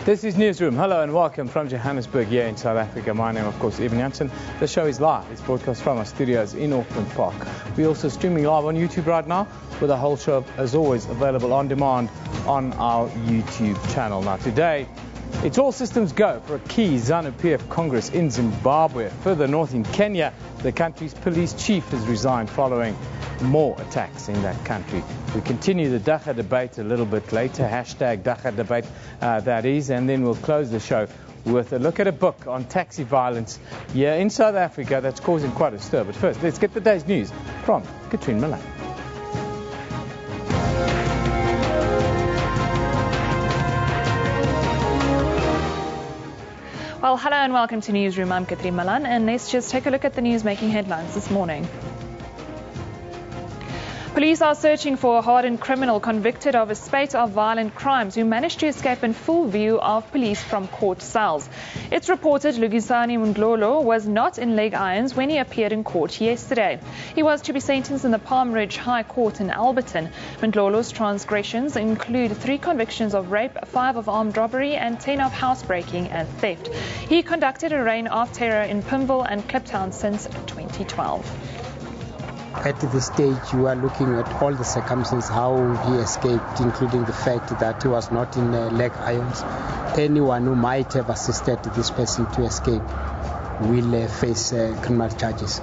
This is Newsroom. Hello and welcome from Johannesburg here in South Africa. My name, of course, Evan Jansen. The show is live. It's broadcast from our studios in Auckland Park. We're also streaming live on YouTube right now, with the whole show, as always, available on demand on our YouTube channel. Now, today, it's all systems go for a key ZANU-PF Congress in Zimbabwe. Further north in Kenya, the country's police chief has resigned following more attacks in that country. We continue the Dagga debate a little bit later, hashtag Dagga debate, that is, and then we'll close the show with a look at a book on taxi violence here in South Africa that's causing quite a stir. But first, let's get the day's news from Katrine Milan. Well, hello and welcome to Newsroom. I'm Katrine Milan, and let's just take a look at the news making headlines this morning. Police are searching for a hardened criminal convicted of a spate of violent crimes who managed to escape in full view of police from court cells. It's reported Lugisani Mndlolo was not in leg irons when he appeared in court yesterday. He was to be sentenced in the Palm Ridge High Court in Alberton. Mndlolo's transgressions include 3 convictions of rape, 5 of armed robbery and 10 of housebreaking and theft. He conducted a reign of terror in Pimville and Kliptown since 2012. At this stage, you are looking at all the circumstances, how he escaped, including the fact that he was not in leg irons. Anyone who might have assisted this person to escape will face criminal charges.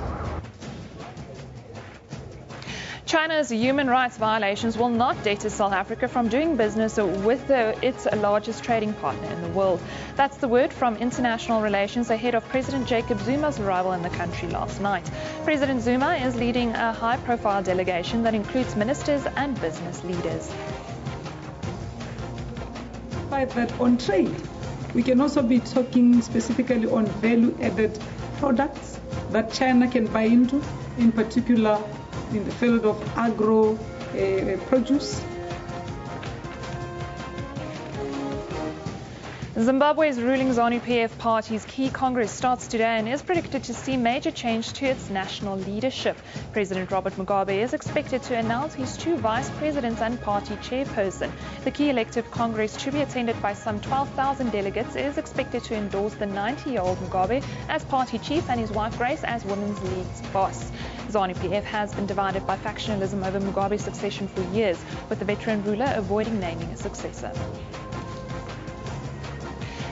China's human rights violations will not deter South Africa from doing business with its largest trading partner in the world. That's the word from international relations ahead of President Jacob Zuma's arrival in the country last night. President Zuma is leading a high-profile delegation that includes ministers and business leaders. That on trade, we can also be talking specifically on value-added products that China can buy into, in particular in the field of agro produce. Zimbabwe's ruling ZANU-PF party's key congress starts today and is predicted to see major change to its national leadership. President Robert Mugabe is expected to announce his 2 vice presidents and party chairperson. The key elective congress, to be attended by some 12,000 delegates, is expected to endorse the 90-year-old Mugabe as party chief and his wife Grace as Women's League's boss. ZANU-PF has been divided by factionalism over Mugabe's succession for years, with the veteran ruler avoiding naming a successor.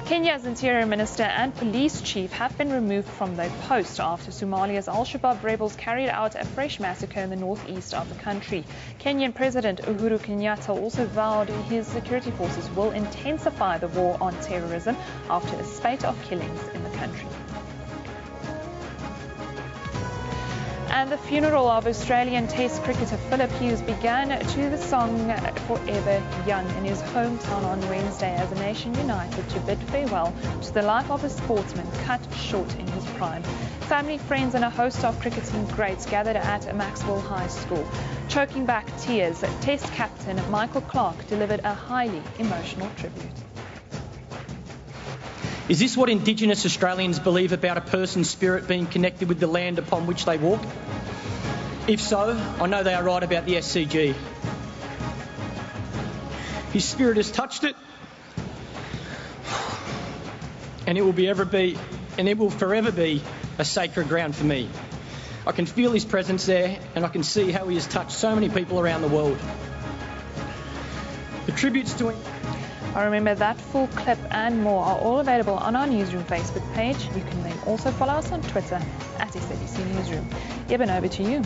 Kenya's Interior Minister and Police Chief have been removed from their post after Somalia's Al-Shabaab rebels carried out a fresh massacre in the northeast of the country. Kenyan President Uhuru Kenyatta also vowed his security forces will intensify the war on terrorism after a spate of killings in the country. And the funeral of Australian Test cricketer Philip Hughes began to the song Forever Young in his hometown on Wednesday as the nation united to bid farewell to the life of a sportsman cut short in his prime. Family, friends and a host of cricketing greats gathered at Maxwell High School. Choking back tears, Test captain Michael Clarke delivered a highly emotional tribute. Is this what Indigenous Australians believe about a person's spirit being connected with the land upon which they walk? If so, I know they are right about the SCG. His spirit has touched it, and it will forever be a sacred ground for me. I can feel his presence there, and I can see how he has touched so many people around the world. The tributes to him. Remember that full clip and more are all available on our Newsroom Facebook page. You can then also follow us on Twitter at SABC Newsroom. Eben, over to you.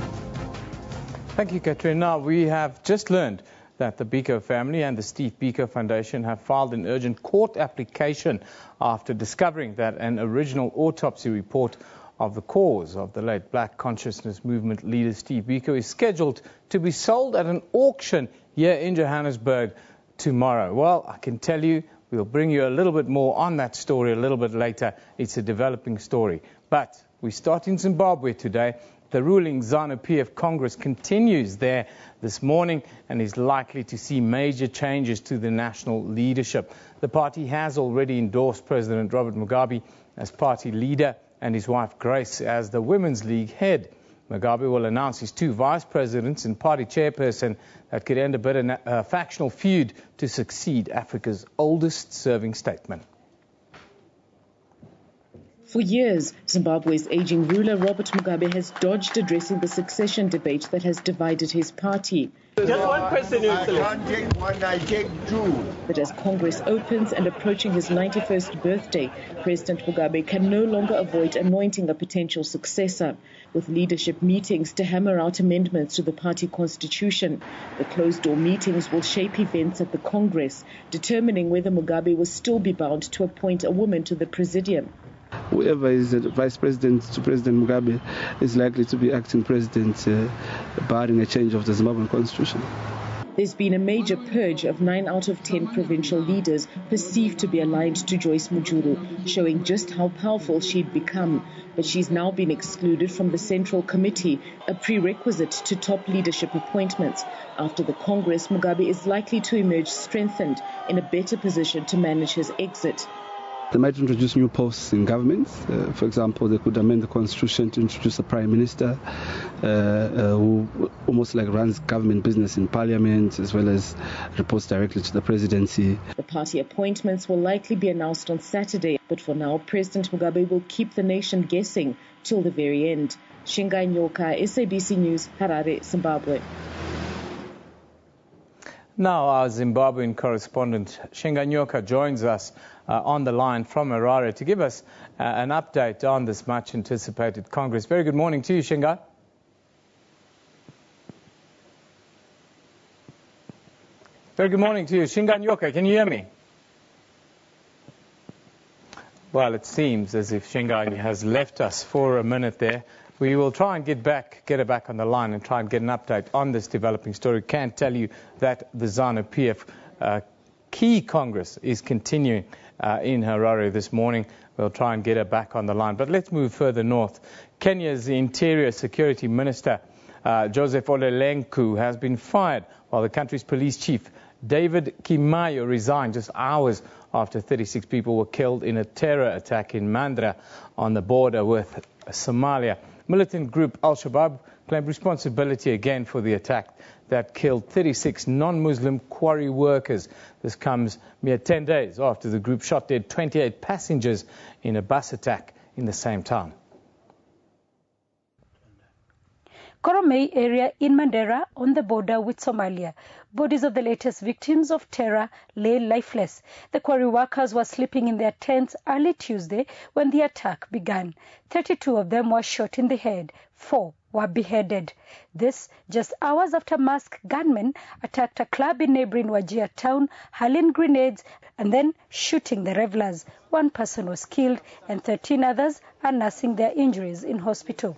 Thank you, Katrina. Now, we have just learned that the Biko family and the Steve Biko Foundation have filed an urgent court application after discovering that an original autopsy report of the cause of the late Black Consciousness Movement leader Steve Biko is scheduled to be sold at an auction here in Johannesburg tomorrow. Well, I can tell you, we'll bring you a little bit more on that story a little bit later. It's a developing story. But we start in Zimbabwe today. The ruling ZANU-PF Congress continues there this morning and is likely to see major changes to the national leadership. The party has already endorsed President Robert Mugabe as party leader and his wife Grace as the Women's League head. Mugabe will announce his 2 vice presidents and party chairperson that could end a bitter factional feud to succeed Africa's oldest serving statesman. For years, Zimbabwe's aging ruler Robert Mugabe has dodged addressing the succession debate that has divided his party. Just one question, Your Excellency. I can't take one, I take 2. But as Congress opens and approaching his 91st birthday, President Mugabe can no longer avoid anointing a potential successor. With leadership meetings to hammer out amendments to the party constitution, the closed-door meetings will shape events at the Congress, determining whether Mugabe will still be bound to appoint a woman to the presidium. Whoever is the vice president to President Mugabe is likely to be acting president, barring a change of the Zimbabwean constitution. There's been a major purge of 9 out of 10 provincial leaders perceived to be aligned to Joyce Mujuru, showing just how powerful she'd become. But she's now been excluded from the Central Committee, a prerequisite to top leadership appointments. After the Congress, Mugabe is likely to emerge strengthened, in a better position to manage his exit. They might introduce new posts in government. For example, they could amend the constitution to introduce a prime minister who almost like runs government business in parliament, as well as reports directly to the presidency. The party appointments will likely be announced on Saturday, but for now, President Mugabe will keep the nation guessing till the very end. Shingai Nyoka, SABC News, Harare, Zimbabwe. Now our Zimbabwean correspondent Shingai Nyoka joins us on the line from Harare to give us an update on this much anticipated Congress. Very good morning to you, Shingai. Very good morning to you. Shingai Nyoka, can you hear me? Well, it seems as if Shingai has left us for a minute there. We will try and get her back on the line and try and get an update on this developing story. Can't tell you that the ZANU-PF key Congress is continuing in Harare this morning. We'll try and get her back on the line. But let's move further north. Kenya's Interior Security Minister, Joseph Ole Lenku, has been fired while the country's police chief, David Kimayo, resigned just hours after 36 people were killed in a terror attack in Mandra on the border with Somalia. Militant group Al-Shabaab claimed responsibility again for the attack that killed 36 non-Muslim quarry workers. This comes mere 10 days after the group shot dead 28 passengers in a bus attack in the same town. Koromei area in Mandera on the border with Somalia. Bodies of the latest victims of terror lay lifeless. The quarry workers were sleeping in their tents early Tuesday when the attack began. 32 of them were shot in the head. 4 were beheaded. This just hours after masked gunmen attacked a club in neighboring Wajir town, hurling grenades and then shooting the revelers. 1 person was killed and 13 others are nursing their injuries in hospital.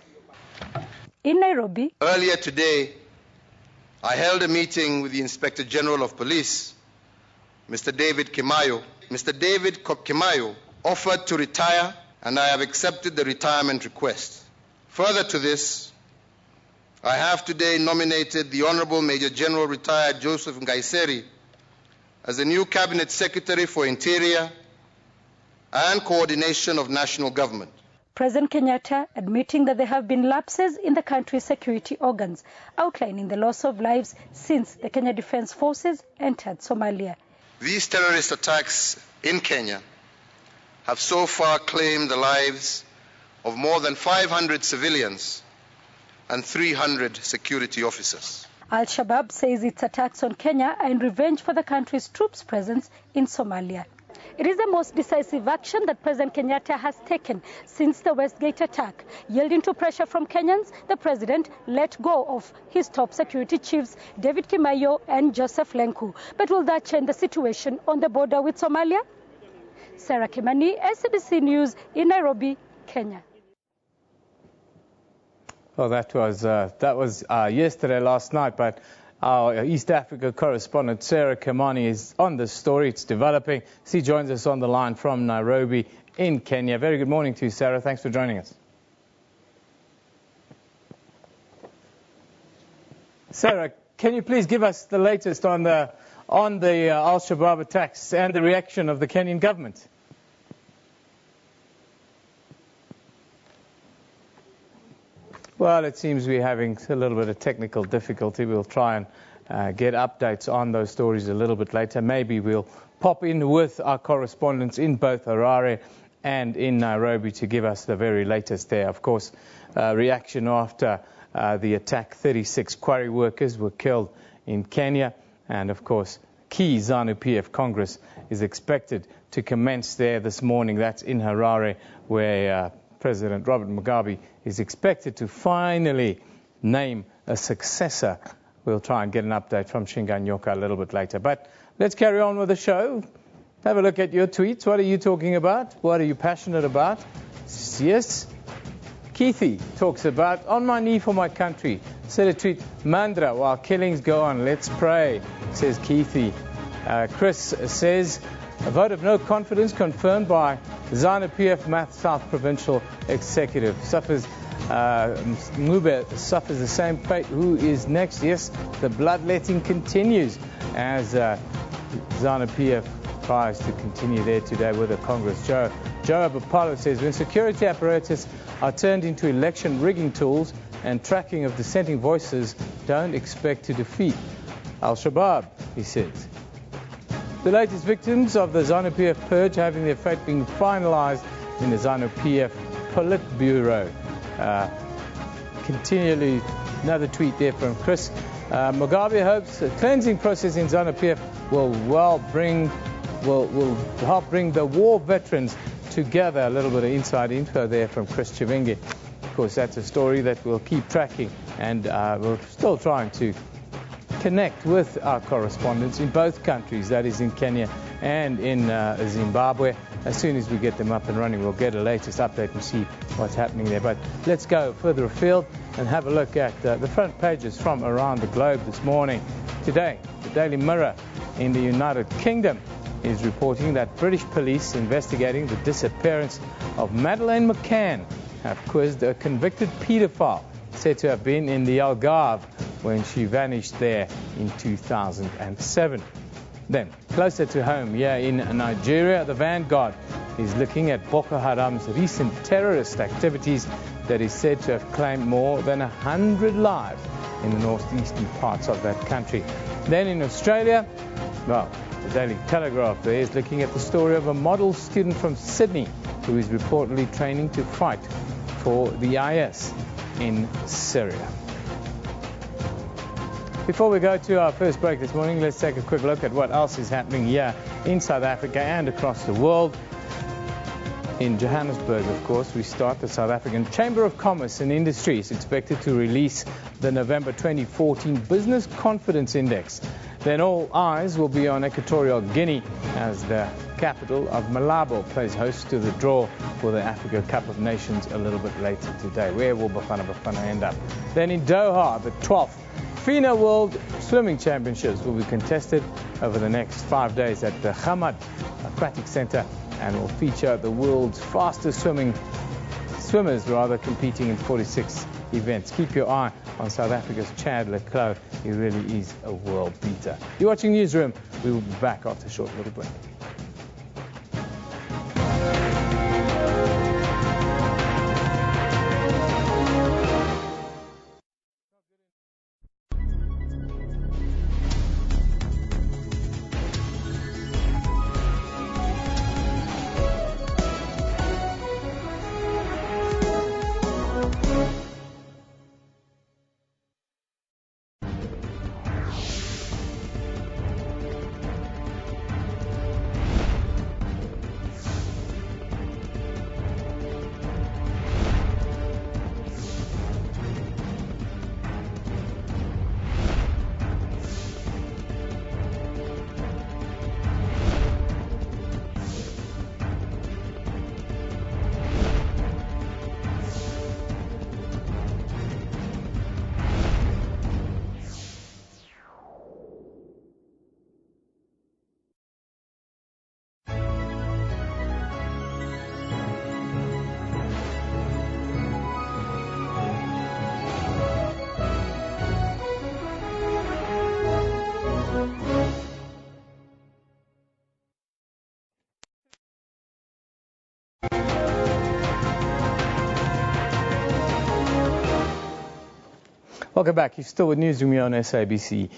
In Nairobi, earlier today, I held a meeting with the Inspector General of Police, Mr. David Kimayo. Mr. David Kimayo offered to retire, and I have accepted the retirement request. Further to this, I have today nominated the Honorable Major General Retired Joseph Ngaiseri as the new Cabinet Secretary for Interior and Coordination of National Government. President Kenyatta admitting that there have been lapses in the country's security organs, outlining the loss of lives since the Kenya Defence Forces entered Somalia. These terrorist attacks in Kenya have so far claimed the lives of more than 500 civilians and 300 security officers. Al-Shabaab says its attacks on Kenya are in revenge for the country's troops' presence in Somalia. It is the most decisive action that President Kenyatta has taken since the Westgate attack. Yielding to pressure from Kenyans, the president let go of his top security chiefs, David Kimayo and Joseph Lenku. But will that change the situation on the border with Somalia? Sarah Kimani, SABC News in Nairobi, Kenya. Well, that was yesterday, last night, but our East Africa correspondent Sarah Kimani is on this story. It's developing. She joins us on the line from Nairobi in Kenya. Very good morning to you, Sarah. Thanks for joining us. Sarah, can you please give us the latest on the Al-Shabaab attacks and the reaction of the Kenyan government? Well, it seems we're having a little bit of technical difficulty. We'll try and get updates on those stories a little bit later. Maybe we'll pop in with our correspondents in both Harare and in Nairobi to give us the very latest there. Of course, reaction after the attack. 36 quarry workers were killed in Kenya. And, of course, key ZANU-PF Congress is expected to commence there this morning. That's in Harare, where President Robert Mugabe is expected to finally name a successor. We'll try and get an update from Shinganyoka a little bit later. But let's carry on with the show. Have a look at your tweets. What are you talking about? What are you passionate about? Yes. Keithy talks about, on my knee for my country. Said a tweet, Mandra, while killings go on, let's pray, says Keithy. Chris says, a vote of no confidence confirmed by ZANU-PF Math South Provincial Executive. Mube suffers the same fate. Who is next? Yes, the bloodletting continues as ZANU-PF tries to continue there today with the Congress. Joab Apollo says, when security apparatus are turned into election rigging tools and tracking of dissenting voices, don't expect to defeat Al-Shabaab, he says. The latest victims of the ZANU-PF purge having their fate being finalized in the ZANU-PF Politburo. Continually, another tweet there from Chris. Mugabe hopes a cleansing process in ZANU-PF will help bring the war veterans together. A little bit of inside info there from Chris Chivinge. Of course, that's a story that we'll keep tracking, and we're still trying to connect with our correspondents in both countries, that is in Kenya and in Zimbabwe. As soon as we get them up and running, we'll get a latest update and see what's happening there. But let's go further afield and have a look at the front pages from around the globe this morning. Today, the Daily Mirror in the United Kingdom is reporting that British police investigating the disappearance of Madeleine McCann have quizzed a convicted paedophile said to have been in the Algarve when she vanished there in 2007. Then, closer to home, here in Nigeria, the Vanguard is looking at Boko Haram's recent terrorist activities that is said to have claimed more than 100 lives in the northeastern parts of that country. Then in Australia, well, the Daily Telegraph there is looking at the story of a model student from Sydney who is reportedly training to fight for the IS in Syria. Before we go to our first break this morning, let's take a quick look at what else is happening here in South Africa and across the world. In Johannesburg, of course, we start. The South African Chamber of Commerce and Industry is expected to release the November 2014 Business Confidence Index. Then all eyes will be on Equatorial Guinea as the capital of Malabo plays host to the draw for the Africa Cup of Nations a little bit later today. Where will Bafana end up? Then in Doha, the 12th FINA World Swimming Championships will be contested over the next 5 days at the Hamad Aquatic Center and will feature the world's fastest swimmers competing in 46 events. Keep your eye on South Africa's Chad Leclerc. He really is a world beater. You're watching Newsroom. We will be back after a short little break. Welcome back. You're still with Newsroom here on SABC.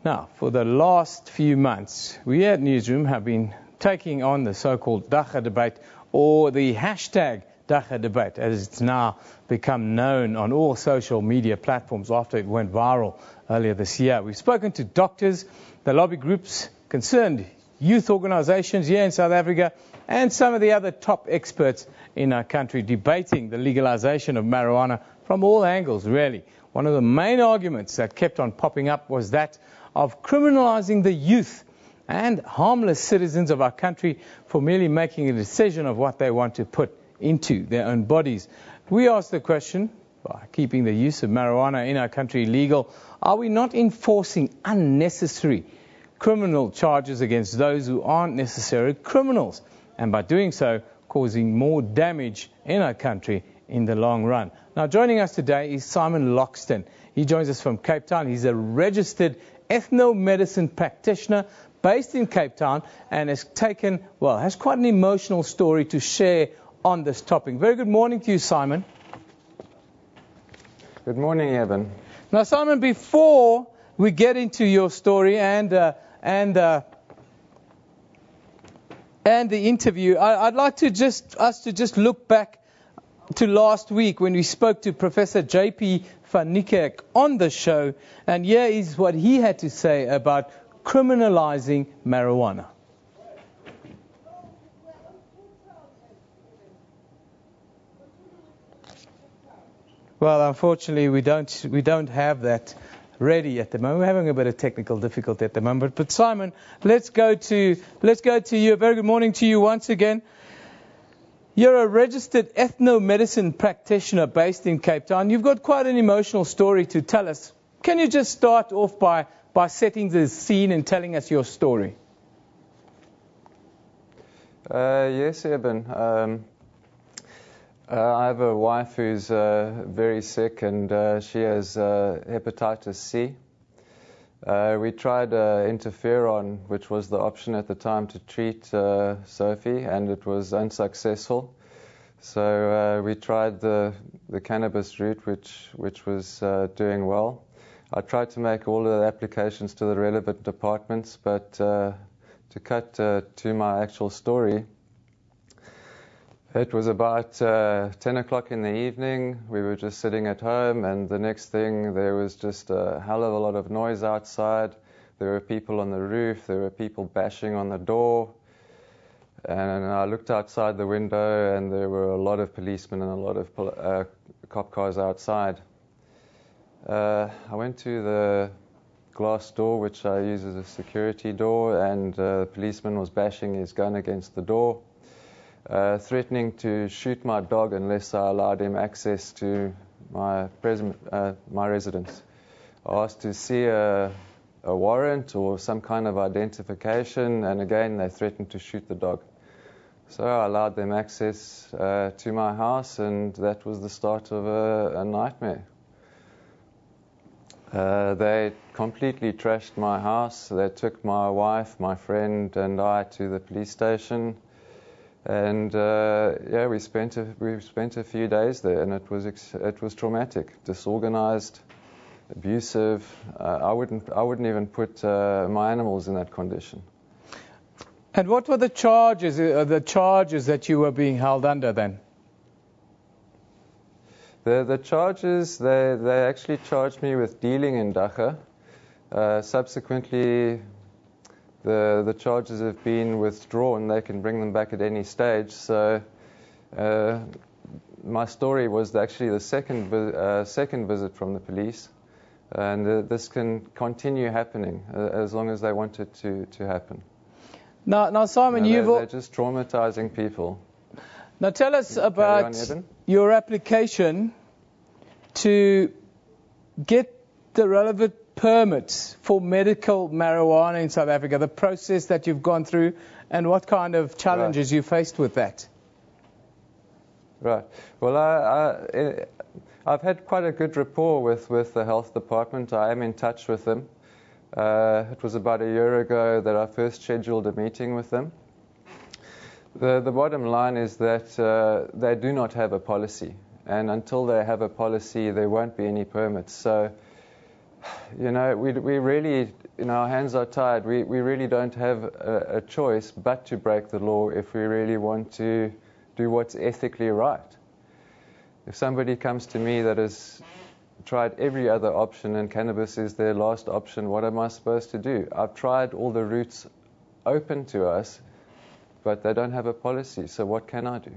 Now, for the last few months, we at Newsroom have been taking on the so-called Dagga debate, or the hashtag Dagga debate, as it's now become known on all social media platforms after it went viral earlier this year. We've spoken to doctors, the lobby groups concerned, youth organizations here in South Africa, and some of the other top experts in our country debating the legalization of marijuana from all angles, really. One of the main arguments that kept on popping up was that of criminalizing the youth and harmless citizens of our country for merely making a decision of what they want to put into their own bodies. We asked the question, by keeping the use of marijuana in our country legal, are we not enforcing unnecessary criminal charges against those who aren't necessarily criminals, and by doing so causing more damage in our country in the long run? Now, joining us today is Simon Loxton. He joins us from Cape Town. He's a registered ethnomedicine practitioner based in Cape Town and has quite an emotional story to share on this topic. Very good morning to you, Simon. Good morning, Evan. Now, Simon, before we get into your story and the interview, I'd like us to just look back to last week when we spoke to Professor J.P. van Niekerk on the show, and here is what he had to say about criminalizing marijuana. Well, unfortunately, we don't have that ready at the moment. We're having a bit of technical difficulty at the moment. But Simon, let's go to you. A very good morning to you once again. You're a registered ethnomedicine practitioner based in Cape Town. You've got quite an emotional story to tell us. Can you just start off by setting the scene and telling us your story? Yes, Eben. I have a wife who's very sick, and she has hepatitis C. We tried interferon, which was the option at the time to treat Sophie, and it was unsuccessful. So we tried the cannabis route, which was doing well. I tried to make all the applications to the relevant departments, but to cut to my actual story, it was about 10 o'clock in the evening. We were just sitting at home, and the next thing, there was just a hell of a lot of noise outside. There were people on the roof. There were people bashing on the door. And I looked outside the window, and there were a lot of policemen and a lot of cop cars outside. I went to the glass door, which I use as a security door, and the policeman was bashing his gun against the door, threatening to shoot my dog unless I allowed him access to my residence. I asked to see a warrant or some kind of identification, and again they threatened to shoot the dog. So I allowed them access to my house, and that was the start of a nightmare. They completely trashed my house. They took my wife, my friend, and I to the police station. And we spent a few days there, and it was traumatic, disorganized, abusive. I wouldn't even put my animals in that condition. And what were the charges that you were being held under then? The charges, they actually charged me with dealing in Dagga. Subsequently, the charges have been withdrawn. They can bring them back at any stage. So my story was actually the second visit from the police, and this can continue happening as long as they want it to happen. Now, Simon, they're just traumatizing people. Now, tell us about your application to get the relevant permits for medical marijuana in South Africa, the process that you've gone through, and what kind of challenges you faced with that. Right. Well, I've had quite a good rapport with the health department. I am in touch with them. It was about a year ago that I first scheduled a meeting with them. The bottom line is that they do not have a policy, And until they have a policy, there won't be any permits. So, you know, we really, you know, our hands are tied. We really don't have a choice but to break the law if we really want to do what's ethically right. If somebody comes to me that has tried every other option and cannabis is their last option, what am I supposed to do? I've tried all the routes open to us, but they don't have a policy, so what can I do?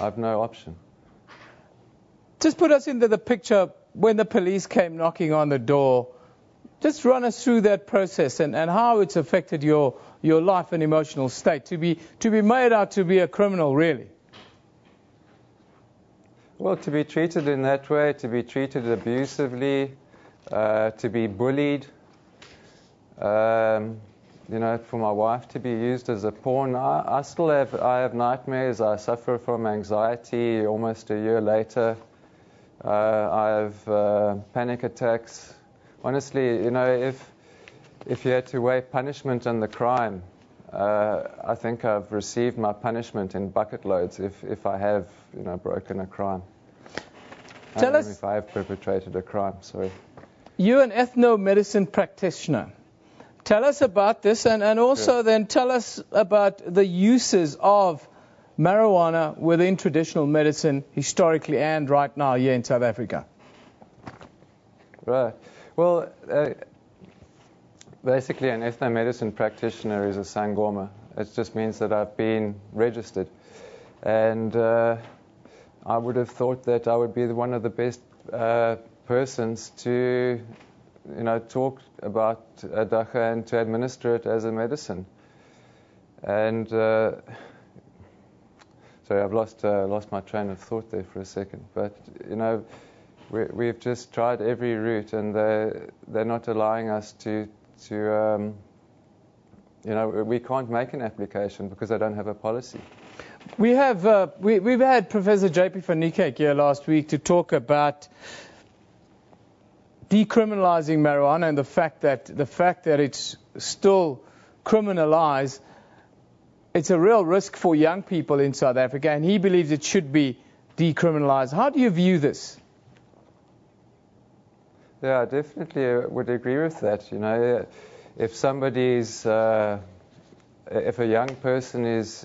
I have no option. Just put us into the picture when the police came knocking on the door. Just run us through that process and how it's affected your life and emotional state to be made out to be a criminal, really. Well, to be treated in that way, to be treated abusively, to be bullied, you know, for my wife to be used as a pawn. I have nightmares. I suffer from anxiety almost a year later. I have panic attacks. Honestly, you know, if you had to weigh punishment and the crime, I think I've received my punishment in bucket loads if I have, you know, broken a crime. Tell us, if I have perpetrated a crime, sorry. You're an ethno-medicine practitioner. Tell us about this and also then tell us about the uses of marijuana within traditional medicine historically and right now here in South Africa. Right. Well, basically an ethno-medicine practitioner is a sangoma. It just means that I've been registered. And I would have thought that I would be one of the best persons to, you know, talk about dacha and to administer it as a medicine. And sorry, I've lost my train of thought there for a second. But you know, we've just tried every route, and they're not allowing us to you know, we can't make an application because they don't have a policy. We've had Professor J.P. van Niekerk here last week to talk about decriminalizing marijuana and the fact that it's still criminalized, it's a real risk for young people in South Africa, and he believes it should be decriminalized. How do you view this? Yeah, I definitely would agree with that. You know, if somebody's if a young person is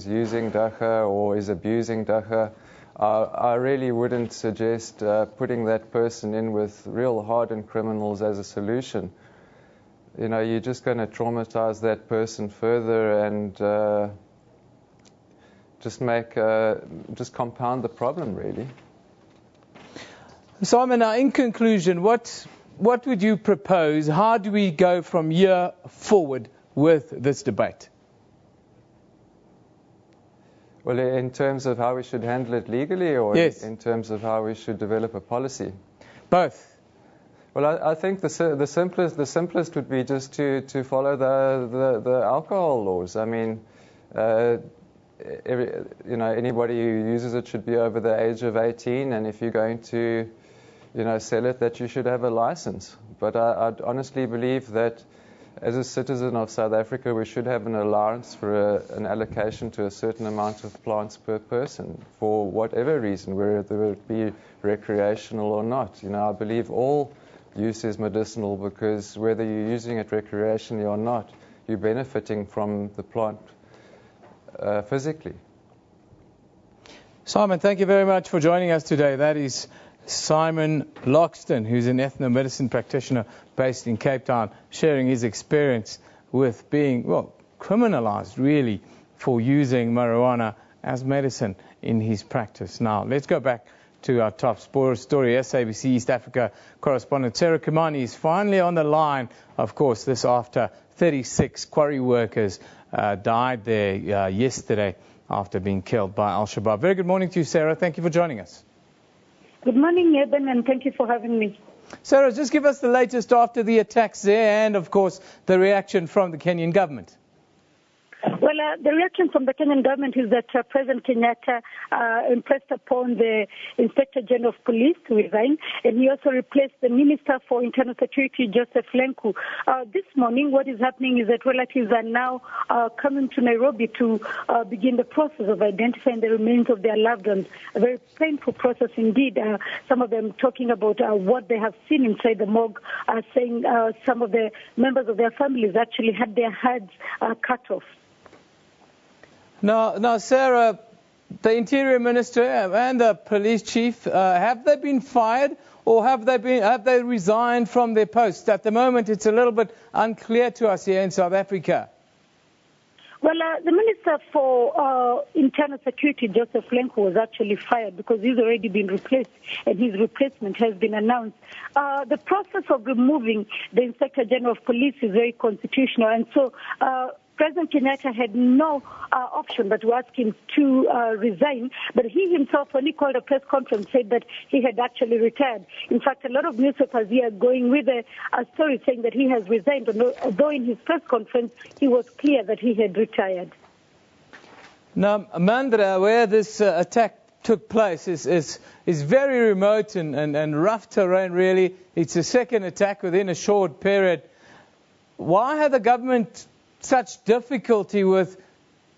using dacha or is abusing dacha, I really wouldn't suggest putting that person in with real hardened criminals as a solution. You know, you're just going to traumatize that person further and just compound the problem, really. Simon, now in conclusion, what would you propose? How do we go from here forward with this debate? Well, in terms of how we should handle it legally, or yes, in terms of how we should develop a policy? Both. Well, I think the simplest would be just to follow the alcohol laws. I mean, you know, anybody who uses it should be over the age of 18, and if you're going to, you know, sell it, that you should have a license. But I honestly believe that as a citizen of South Africa, we should have an allowance for an allocation to a certain amount of plants per person for whatever reason, whether it be recreational or not. You know, I believe all use is medicinal because whether you're using it recreationally or not, you're benefiting from the plant physically. Simon, thank you very much for joining us today. That is Simon Loxton, who's an ethno-medicine practitioner based in Cape Town, sharing his experience with being, well, criminalized really for using marijuana as medicine in his practice. Now, let's go back to our top story. SABC East Africa correspondent Sarah Kimani is finally on the line. Of course, this after 36 quarry workers died there yesterday after being killed by Al-Shabaab. Very good morning to you, Sarah. Thank you for joining us. Good morning, Eben, and thank you for having me. Sarah, just give us the latest after the attacks there and, of course, the reaction from the Kenyan government. Well, the reaction from the Kenyan government is that President Kenyatta impressed upon the Inspector General of Police to resign, and he also replaced the Minister for Internal Security, Joseph Lenku. This morning, what is happening is that relatives are now coming to Nairobi to begin the process of identifying the remains of their loved ones. A very painful process indeed. Some of them talking about what they have seen inside the morgue, saying some of the members of their families actually had their heads cut off. Now, Sarah, the Interior Minister and the Police Chief, have they been fired or have they resigned from their posts? At the moment, it's a little bit unclear to us here in South Africa. Well, the Minister for Internal Security, Joseph Lenku, was actually fired because he's already been replaced and his replacement has been announced. The process of removing the Inspector General of Police is very constitutional, and so President Kenyatta had no option but to ask him to resign. But he himself, when he called a press conference, said that he had actually retired. In fact, a lot of newspapers here are going with a story saying that he has resigned, although in his press conference he was clear that he had retired. Now, Mandra, where this attack took place is very remote and rough terrain, really. It's the second attack within a short period. Why had the government such difficulty with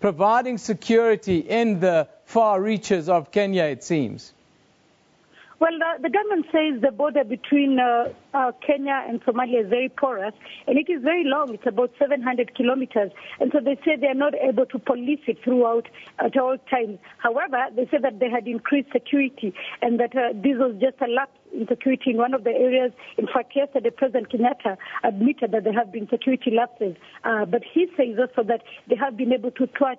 providing security in the far reaches of Kenya, it seems? Well, the government says the border between Kenya and Somalia is very porous, and it is very long. It's about 700 kilometers. And so they say they are not able to police it throughout at all times. However, they say that they had increased security and that this was just a lapse in security in one of the areas. In fact, yesterday, President Kenyatta admitted that there have been security lapses. But he says also that they have been able to thwart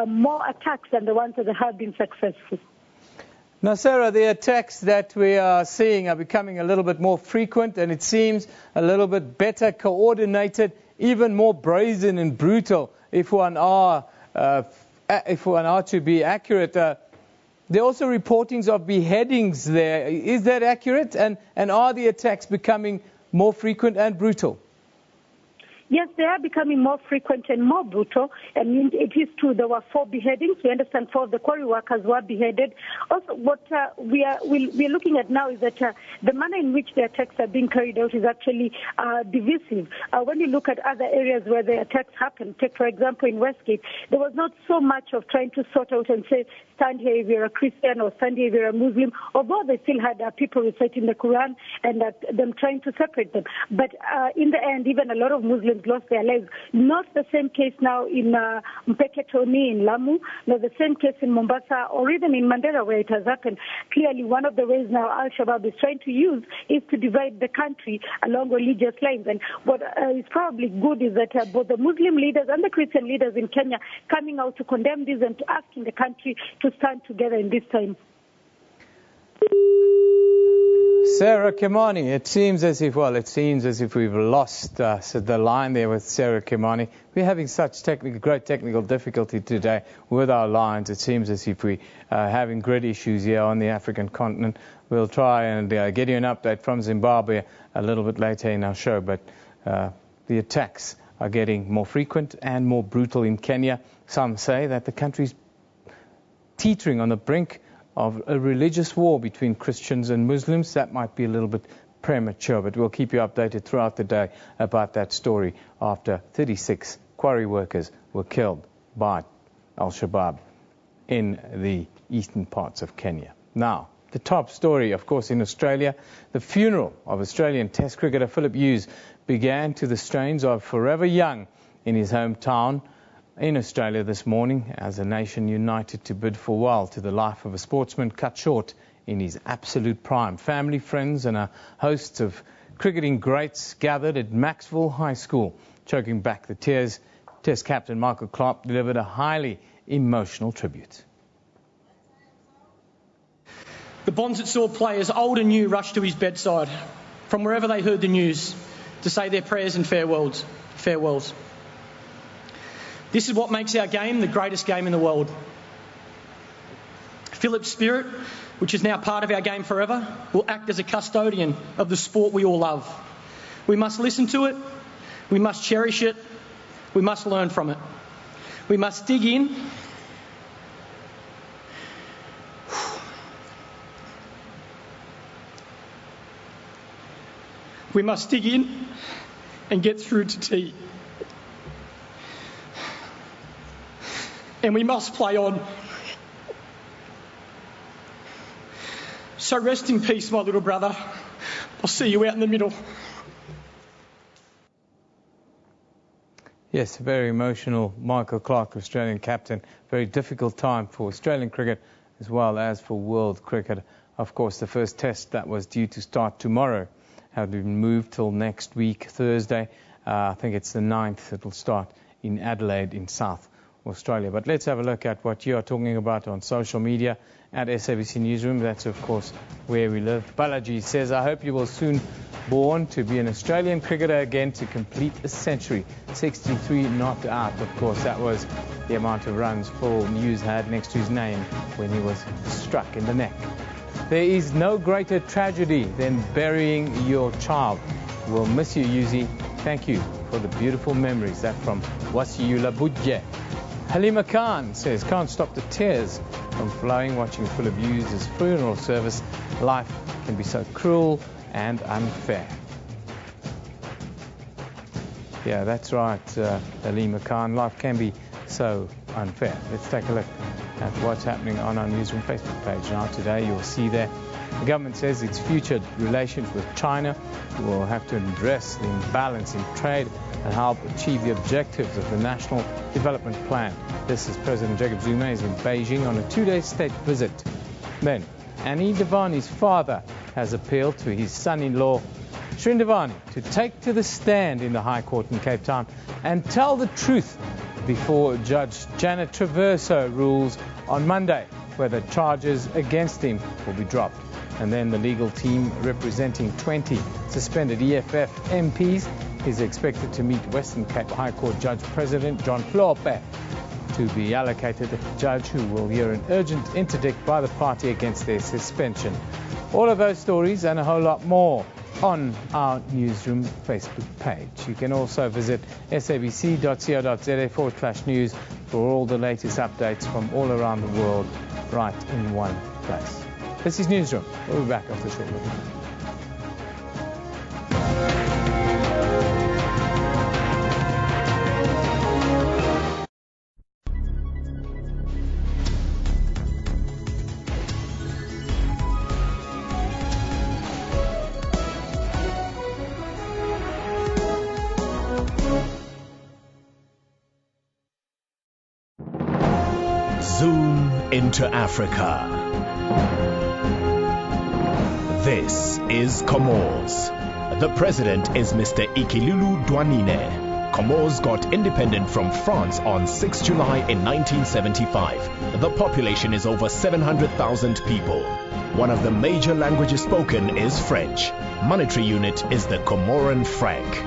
more attacks than the ones that have been successful. Now, Sarah, the attacks that we are seeing are becoming a little bit more frequent, and it seems a little bit better coordinated, even more brazen and brutal, if one are to be accurate. There are also reportings of beheadings there. Is that accurate? And are the attacks becoming more frequent and brutal? Yes, they are becoming more frequent and more brutal. And it is true, there were 4 beheadings. We understand 4 of the quarry workers were beheaded. Also, what we are looking at now is that the manner in which the attacks are being carried out is actually divisive. When you look at other areas where the attacks happened, take for example in Westgate, there was not so much of trying to sort out and say, stand here if you're a Christian or stand here if you're a Muslim, although they still had people reciting the Quran and them trying to separate them. But in the end, even a lot of Muslims lost their lives. Not the same case now in Mpeketoni in Lamu, not the same case in Mombasa or even in Mandera where it has happened. Clearly, one of the ways now Al-Shabaab is trying to use is to divide the country along religious lines. And what is probably good is that both the Muslim leaders and the Christian leaders in Kenya coming out to condemn this and to asking the country to stand together in this time. Sarah Kimani, it seems as if we've lost the line there with Sarah Kimani. We're having such great technical difficulty today with our lines. It seems as if we are having grid issues here on the African continent. We'll try and get you an update from Zimbabwe a little bit later in our show, but the attacks are getting more frequent and more brutal in Kenya. Some say that the country's teetering on the brink of a religious war between Christians and Muslims. That might be a little bit premature, but we'll keep you updated throughout the day about that story after 36 quarry workers were killed by Al-Shabaab in the eastern parts of Kenya. Now, the top story, of course, in Australia, the funeral of Australian Test cricketer Philip Hughes began to the strains of Forever Young in his hometown in Australia this morning as a nation united to bid farewell to the life of a sportsman cut short in his absolute prime. Family, friends and a host of cricketing greats gathered at Maxwell High School. Choking back the tears, Test captain Michael Clark delivered a highly emotional tribute. The bonds that saw players old and new rush to his bedside from wherever they heard the news to say their prayers and farewells. This is what makes our game the greatest game in the world. Philip's spirit, which is now part of our game forever, will act as a custodian of the sport we all love. We must listen to it, we must cherish it, we must learn from it. We must dig in. We must dig in and get through to tea. And we must play on. So rest in peace, my little brother. I'll see you out in the middle. Yes, very emotional. Michael Clarke, Australian captain. Very difficult time for Australian cricket as well as for world cricket. Of course, the first test that was due to start tomorrow had been moved till next week, Thursday. I think it's the 9th. It will start in Adelaide in South Australia. But let's have a look at what you are talking about on social media at SABC Newsroom. That's, of course, where we live. Balaji says, I hope you will soon born to be an Australian cricketer again to complete a century. 63 not out. Of course, that was the amount of runs Paul News had next to his name when he was struck in the neck. There is no greater tragedy than burying your child. We'll miss you, Yuzi. Thank you for the beautiful memories. That from Wasiula Budje. Halima Khan says, can't stop the tears from flowing watching Philip Hughes' funeral service. Life can be so cruel and unfair. Yeah, that's right, Halima Khan. Life can be so unfair. Let's take a look at what's happening on our Newsroom Facebook page. Now today you'll see there the government says its future relations with China will have to address the imbalance in trade and help achieve the objectives of the National Development Plan. This is President Jacob Zuma is in Beijing on a 2-day state visit. Then, Annie Devani's father has appealed to his son-in-law, Shrindavani, to take to the stand in the High Court in Cape Town and tell the truth before Judge Janet Traverso rules on Monday whether charges against him will be dropped. And then the legal team representing 20 suspended EFF MPs is expected to meet Western Cape High Court Judge President John Flope to be allocated a judge who will hear an urgent interdict by the party against their suspension. All of those stories and a whole lot more on our Newsroom Facebook page. You can also visit sabc.co.za/news for all the latest updates from all around the world right in one place. This is Newsroom. We'll be back after a short break. Zoom into Africa. This is Comoros. The president is Mr. Ikilulu Dwanine. Comoros got independent from France on 6 July in 1975. The population is over 700,000 people. One of the major languages spoken is French. Monetary unit is the Comoran franc.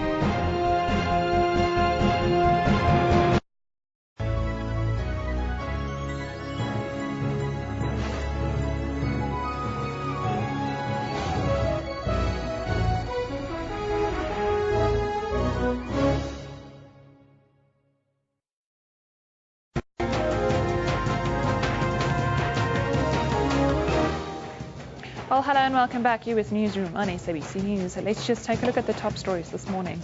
Well, hello and welcome back. You're with Newsroom on SABC News. Let's just take a look at the top stories this morning.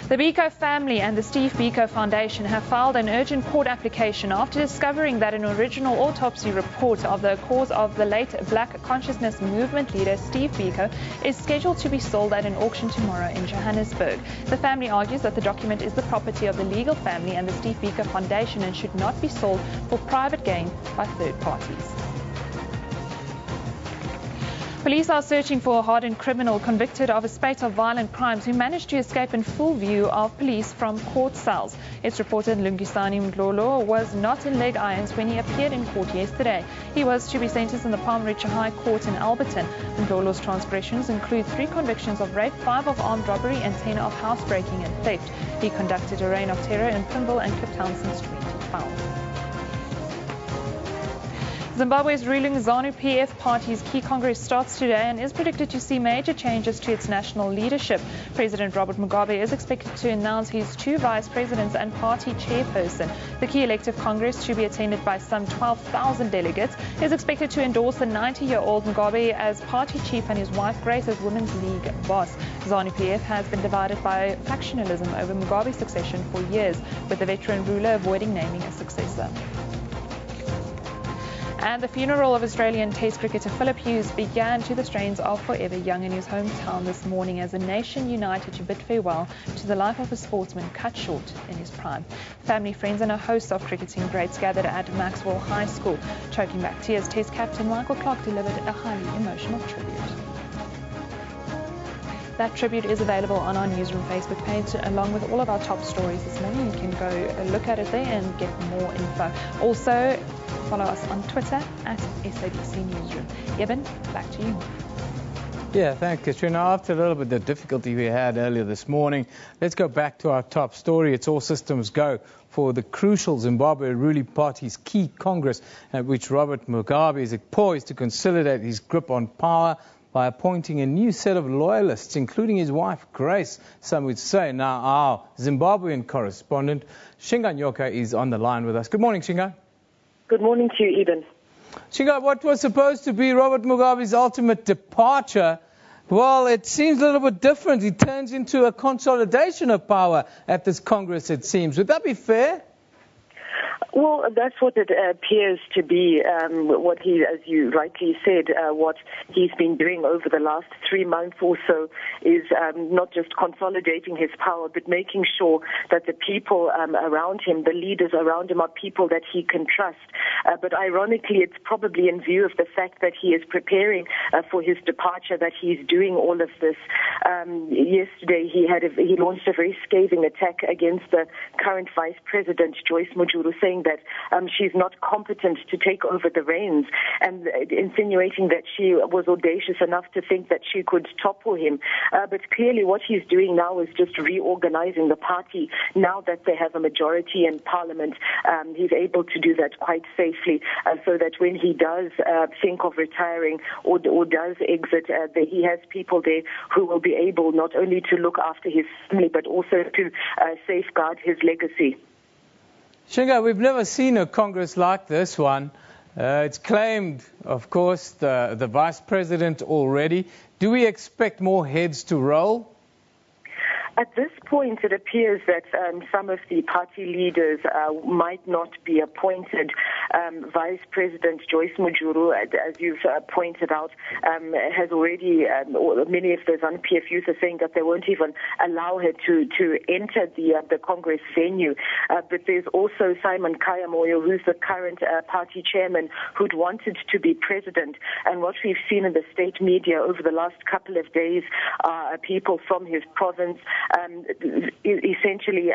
The Biko family and the Steve Biko Foundation have filed an urgent court application after discovering that an original autopsy report of the cause of the late Black Consciousness Movement leader Steve Biko is scheduled to be sold at an auction tomorrow in Johannesburg. The family argues that the document is the property of the legal family and the Steve Biko Foundation and should not be sold for private gain by third parties. Police are searching for a hardened criminal convicted of a spate of violent crimes who managed to escape in full view of police from court cells. It's reported Lungisani Mdlolo was not in leg irons when he appeared in court yesterday. He was to be sentenced in the Palm Ridge High Court in Alberton. Mdlolo's transgressions include 3 convictions of rape, 5 of armed robbery and 10 of housebreaking and theft. He conducted a reign of terror in Pimble and Kliptown since 2012. Zimbabwe's ruling ZANU-PF party's key congress starts today and is predicted to see major changes to its national leadership. President Robert Mugabe is expected to announce his 2 vice presidents and party chairperson. The key elective congress, to be attended by some 12,000 delegates, is expected to endorse the 90-year-old Mugabe as party chief and his wife Grace as Women's League boss. ZANU-PF has been divided by factionalism over Mugabe's succession for years, with the veteran ruler avoiding naming a successor. And the funeral of Australian Test cricketer Philip Hughes began to the strains of Forever Young in his hometown this morning as the nation united to bid farewell to the life of a sportsman cut short in his prime. Family, friends and a host of cricketing greats gathered at Maxwell High School. Choking back tears, Test captain Michael Clark delivered a highly emotional tribute. That tribute is available on our Newsroom Facebook page, along with all of our top stories this morning. You can go look at it there and get more info. Also, follow us on Twitter at SABC Newsroom. Eben, back to you. Yeah, thanks, Katrina. After a little bit of the difficulty we had earlier this morning, let's go back to our top story. It's all systems go for the crucial Zimbabwe ruling party's key congress, at which Robert Mugabe is poised to consolidate his grip on power by appointing a new set of loyalists, including his wife, Grace, some would say. Now, our Zimbabwean correspondent, Shinga Nyoka, is on the line with us. Good morning, Shinga. Good morning to you, Eden. Shinga, what was supposed to be Robert Mugabe's ultimate departure, well, it seems a little bit different. It turns into a consolidation of power at this Congress, it seems. Would that be fair? Well, that's what it appears to be. What he, as you rightly said, what he's been doing over the last 3 months or so is not just consolidating his power, but making sure that the people around him, the leaders around him, are people that he can trust. But ironically, it's probably in view of the fact that he is preparing for his departure that he's doing all of this. Yesterday, he launched a very scathing attack against the current Vice President, Joyce Mujuru, saying that she's not competent to take over the reins, and insinuating that she was audacious enough to think that she could topple him. But clearly what he's doing now is just reorganizing the party. Now that they have a majority in Parliament, he's able to do that quite safely, so that when he does think of retiring or does exit, he has people there who will be able not only to look after his family, but also to safeguard his legacy. Shinga, we've never seen a Congress like this one. It's claimed, of course, the Vice President already. Do we expect more heads to roll? At this point, it appears that some of the party leaders might not be appointed. Vice President Joyce Mujuru, as you've pointed out, has already, many of the ZANU-PF youth are saying that they won't even allow her to enter the Congress venue. But there's also Simon Kayamoyo, who's the current party chairman, who'd wanted to be president. And what we've seen in the state media over the last couple of days are people from his province essentially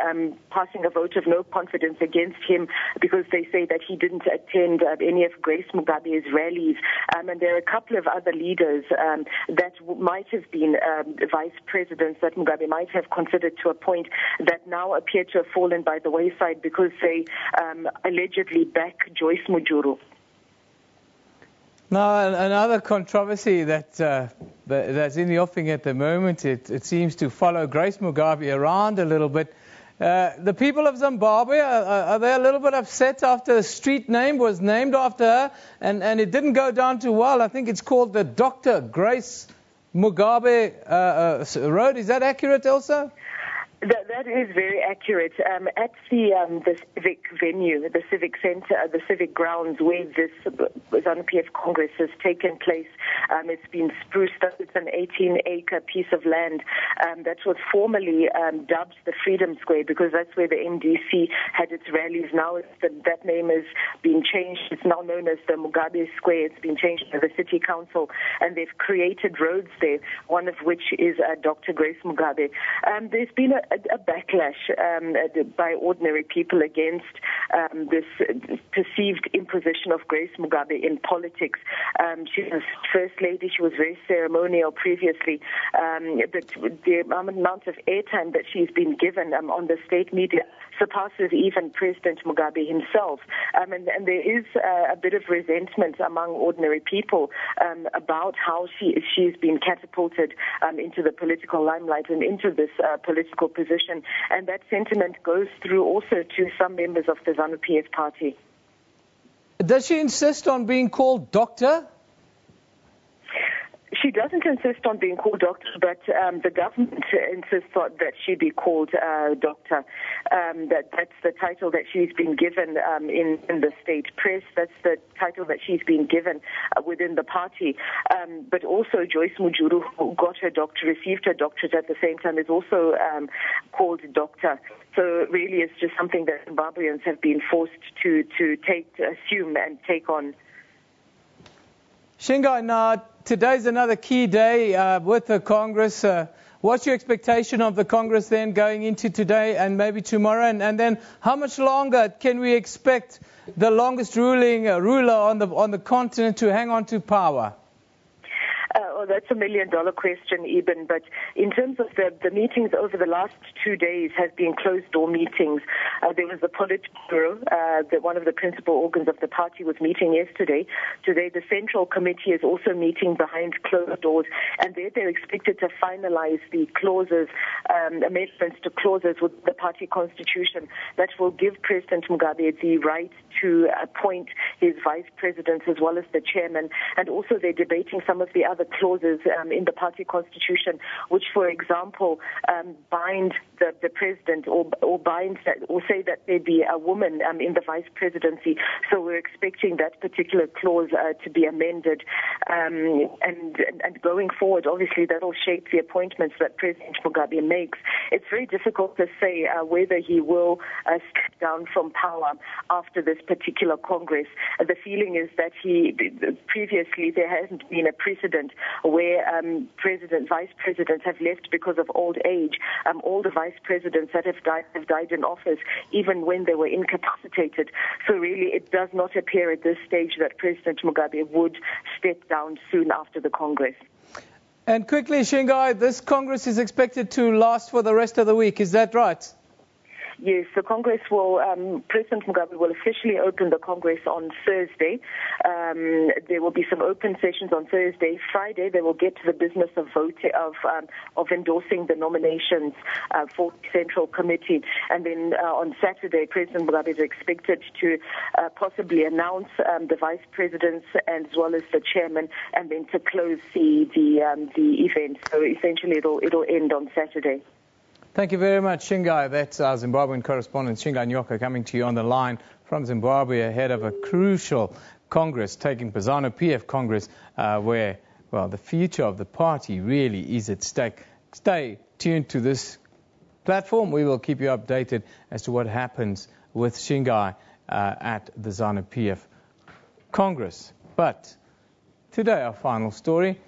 passing a vote of no confidence against him because they say that he didn't attend any of Grace Mugabe's rallies. And there are a couple of other leaders that might have been vice presidents that Mugabe might have considered to appoint that now appear to have fallen by the wayside because they allegedly back Joyce Mujuru. Now, another controversy that's in the offing at the moment, it seems to follow Grace Mugabe around a little bit. The people of Zimbabwe, are they a little bit upset after a street name was named after her and it didn't go down too well? I think it's called the Dr. Grace Mugabe Road. Is that accurate also? That is very accurate. At the civic venue, the civic center, the civic grounds where this ZANU-PF Congress has taken place, it's been spruced up. It's an 18-acre piece of land that was formerly dubbed the Freedom Square because that's where the MDC had its rallies. Now that name has been changed. It's now known as the Mugabe Square. It's been changed by the City Council, and they've created roads there, one of which is Dr. Grace Mugabe. There's been a backlash by ordinary people against this perceived imposition of Grace Mugabe in politics. She was First Lady, she was very ceremonial previously, but the amount of airtime that she's been given on the state media surpasses even President Mugabe himself. And there is a bit of resentment among ordinary people about how she's been catapulted into the political limelight and into this political position. And that sentiment goes through also to some members of the ZANU-PF party. Does she insist on being called doctor? She doesn't insist on being called doctor, but the government insists that she be called doctor. That's the title that she's been given in the state press. That's the title that she's been given within the party. But also Joyce Mujuru, who got her doctorate, received her doctorate at the same time, is also called doctor. So really it's just something that Zimbabweans have been forced to assume and take on. Shingai, now today's another key day with the Congress. What's your expectation of the Congress then going into today and maybe tomorrow? And then how much longer can we expect the longest ruler on the continent to hang on to power? That's $1 million question, Eben. But in terms of the meetings over the last 2 days have been closed-door meetings. There was the Politburo, one of the principal organs of the party, was meeting yesterday. Today, the Central Committee is also meeting behind closed doors, and they're expected to finalize the clauses, amendments to clauses with the party constitution that will give President Mugabe the right to appoint his vice presidents as well as the chairman. And also they're debating some of the other clauses in the party constitution, which, for example, bind the president or bind that, or say that there be a woman in the vice presidency. So we're expecting that particular clause to be amended. And going forward, obviously, that will shape the appointments that President Mugabe makes. It's very difficult to say whether he will step down from power after this particular Congress. The feeling is that previously there hasn't been a precedent where vice presidents have left because of old age. All the vice presidents that have died in office, even when they were incapacitated. So really, it does not appear at this stage that President Mugabe would step down soon after the Congress. And quickly, Shingai, this Congress is expected to last for the rest of the week. Is that right? Yes, the Congress President Mugabe will officially open the Congress on Thursday. There will be some open sessions on Thursday. Friday, they will get to the business of endorsing the nominations for the Central Committee. And then on Saturday, President Mugabe is expected to possibly announce the vice presidents as well as the chairman, and then to close the event. So essentially, it'll end on Saturday. Thank you very much, Shingai. That's our Zimbabwean correspondent, Shingai Nyoka, coming to you on the line from Zimbabwe ahead of a crucial Congress taking place, ZANU-PF Congress, where, well, the future of the party really is at stake. Stay tuned to this platform. We will keep you updated as to what happens with Shingai at the ZANU-PF Congress. But today, our final story,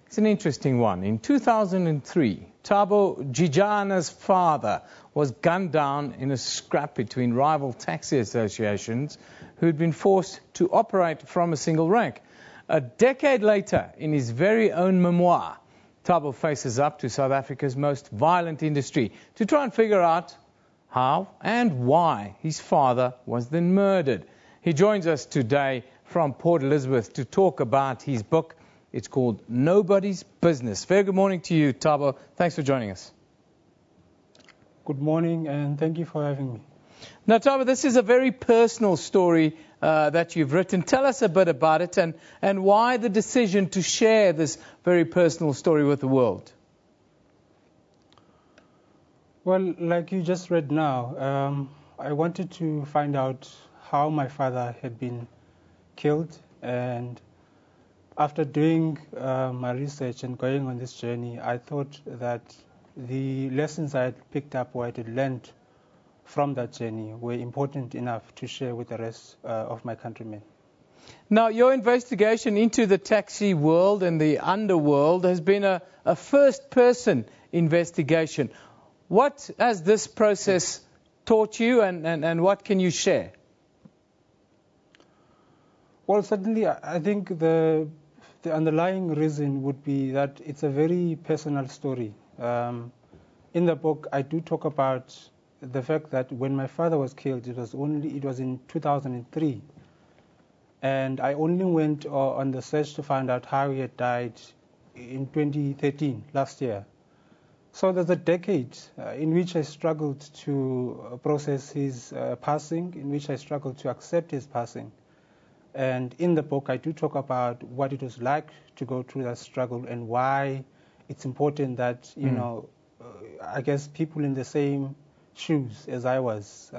it's an interesting one. In 2003, Thabo Jijana's father was gunned down in a scrap between rival taxi associations who'd been forced to operate from a single rank. A decade later, in his very own memoir, Thabo faces up to South Africa's most violent industry to try and figure out how and why his father was then murdered. He joins us today from Port Elizabeth to talk about his book. It's called Nobody's Business. Very good morning to you, Thabo. Thanks for joining us. Good morning, and thank you for having me. Now, Thabo, this is a very personal story that you've written. Tell us a bit about it and why the decision to share this very personal story with the world. Well, like you just read now, I wanted to find out how my father had been killed, and after doing my research and going on this journey, I thought that the lessons I had picked up or I had learned from that journey were important enough to share with the rest of my countrymen. Now, your investigation into the taxi world and the underworld has been a first-person investigation. What has this process taught you, and what can you share? Well, certainly, I think the underlying reason would be that it's a very personal story. In the book, I do talk about the fact that when my father was killed, it was in 2003, and I only went on the search to find out how he had died in 2013, last year. So there's a decade in which I struggled to process his passing, in which I struggled to accept his passing. And in the book, I do talk about what it was like to go through that struggle and why it's important that, you know, I guess people in the same shoes as I was,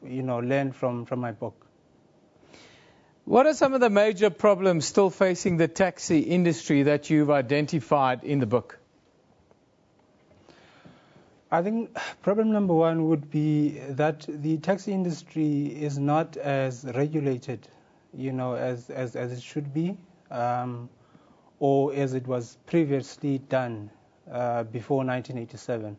learn from my book. What are some of the major problems still facing the taxi industry that you've identified in the book? I think problem number one would be that the taxi industry is not as regulated, as it should be, or as it was previously done before 1987.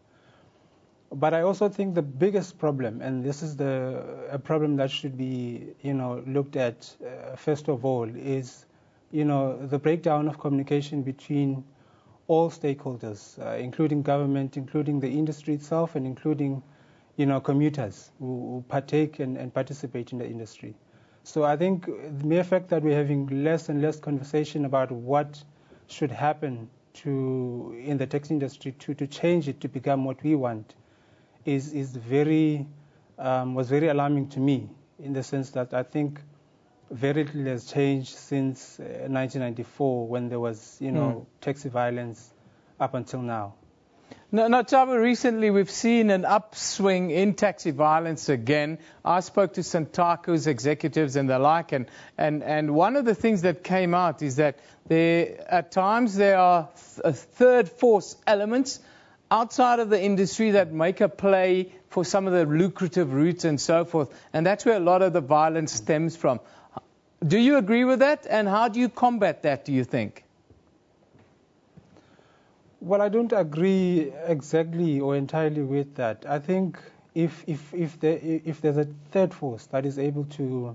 But I also think the biggest problem, and this is a problem that should be, looked at first of all, is, the breakdown of communication between all stakeholders, including government, including the industry itself, and including, commuters who partake and participate in the industry. So I think the mere fact that we're having less and less conversation about what should happen in the taxi industry to change it to become what we want was very alarming to me, in the sense that I think very little has changed since 1994, when there was, taxi violence, up until now. Now, Thabo, recently we've seen an upswing in taxi violence again. I spoke to Santaco's executives and the like, and one of the things that came out is that at times there are third force elements outside of the industry that make a play for some of the lucrative routes and so forth, and that's where a lot of the violence stems from. Do you agree with that, and how do you combat that, do you think? Well, I don't agree exactly or entirely with that. I think if there's a third force that is able to,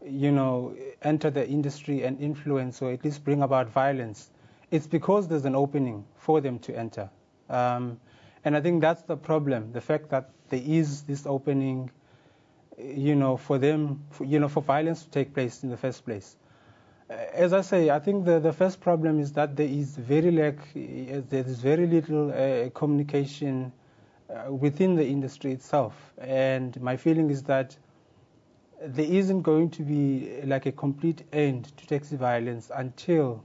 enter the industry and influence, or at least bring about violence, it's because there's an opening for them to enter. And I think that's the problem, the fact that there is this opening, for them, for violence to take place in the first place. As I say, I think the first problem is that there is very little communication within the industry itself. And my feeling is that there isn't going to be like a complete end to taxi violence until,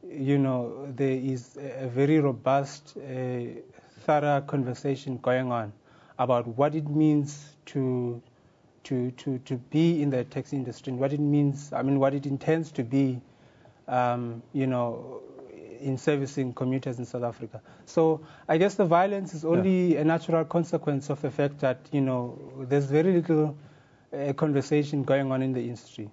there is a very robust, thorough conversation going on about what it means to be in the taxi industry, and what it means, what it intends to be, in servicing commuters in South Africa. So I guess the violence is only a natural consequence of the fact that, there's very little conversation going on in the industry.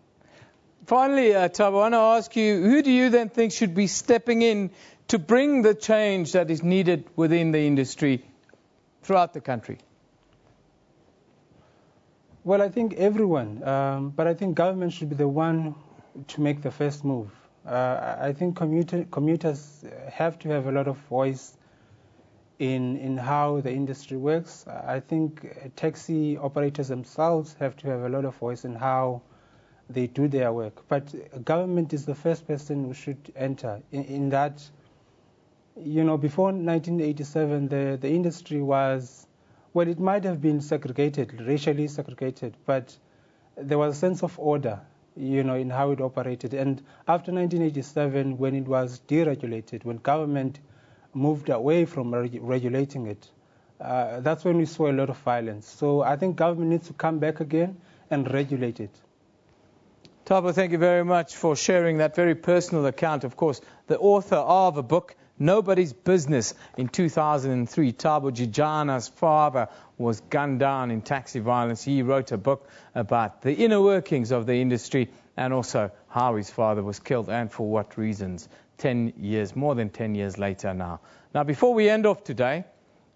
Finally, Thabo, I want to ask you, who do you then think should be stepping in to bring the change that is needed within the industry throughout the country? Well, I think everyone, but I think government should be the one to make the first move. I think commuters have to have a lot of voice in how the industry works. I think taxi operators themselves have to have a lot of voice in how they do their work. But government is the first person who should enter in that. Before 1987, the industry was, well, it might have been segregated, racially segregated, but there was a sense of order, in how it operated. And after 1987, when it was deregulated, when government moved away from regulating it, that's when we saw a lot of violence. So I think government needs to come back again and regulate it. Thabo, thank you very much for sharing that very personal account. Of course, the author of a book, Nobody's Business. In 2003, Thabo Jijana's father was gunned down in taxi violence. He wrote a book about the inner workings of the industry and also how his father was killed and for what reasons. 10 years, more than 10 years later now. Now, before we end off today,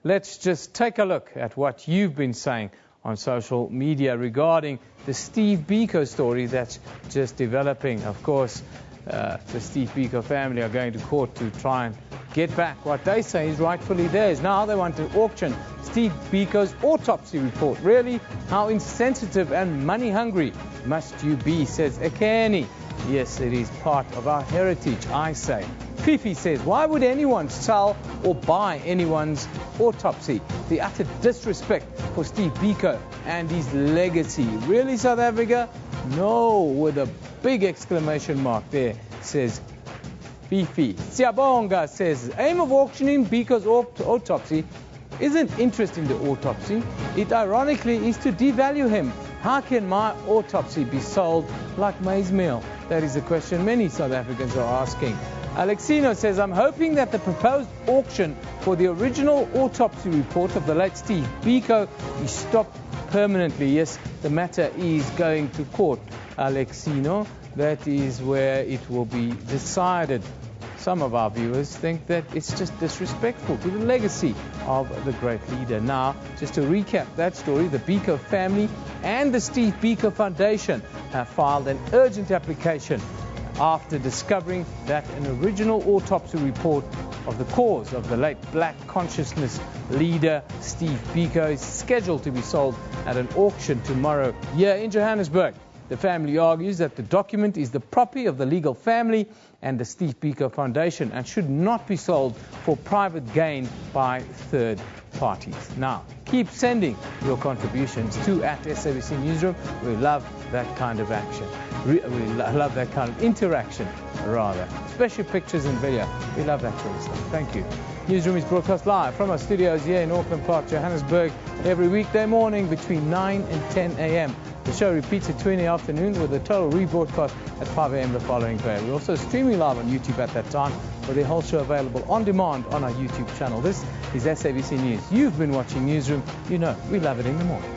let's just take a look at what you've been saying on social media regarding the Steve Biko story that's just developing. Of course, the Steve Biko family are going to court to try and get back what they say is rightfully theirs. Now they want to auction Steve Biko's autopsy report. Really? How insensitive and money hungry must you be, says Ekeni. Yes, it is part of our heritage, I say. Fifi says, why would anyone sell or buy anyone's autopsy? The utter disrespect for Steve Biko and his legacy. Really, South Africa? No, with a big exclamation mark there, says Fifi. Siabonga says, aim of auctioning Biko's autopsy isn't interest in the autopsy. It ironically is to devalue him. How can my autopsy be sold like maize meal? That is a question many South Africans are asking. Alexino says, I'm hoping that the proposed auction for the original autopsy report of the late Steve Biko is stopped permanently. Yes, the matter is going to court, Alexino. That is where it will be decided. Some of our viewers think that it's just disrespectful to the legacy of the great leader. Now, just to recap that story, the Biko family and the Steve Biko Foundation have filed an urgent application after discovering that an original autopsy report of the cause of the late black consciousness leader Steve Biko is scheduled to be sold at an auction tomorrow here in Johannesburg. The family argues that the document is the property of the legal family and the Steve Biko Foundation and should not be sold for private gain by third parties. Now, keep sending your contributions to @SABC Newsroom. We love that kind of action. We love that kind of interaction, rather. Especially pictures and video. We love that sort of stuff. Thank you. Newsroom is broadcast live from our studios here in Auckland Park, Johannesburg, every weekday morning between 9 and 10 a.m. The show repeats at 2 in the afternoon with a total rebroadcast at 5 a.m. the following day. We're also streaming live on YouTube at that time, with the whole show available on demand on our YouTube channel. This is SABC News. You've been watching Newsroom. You know we love it in the morning.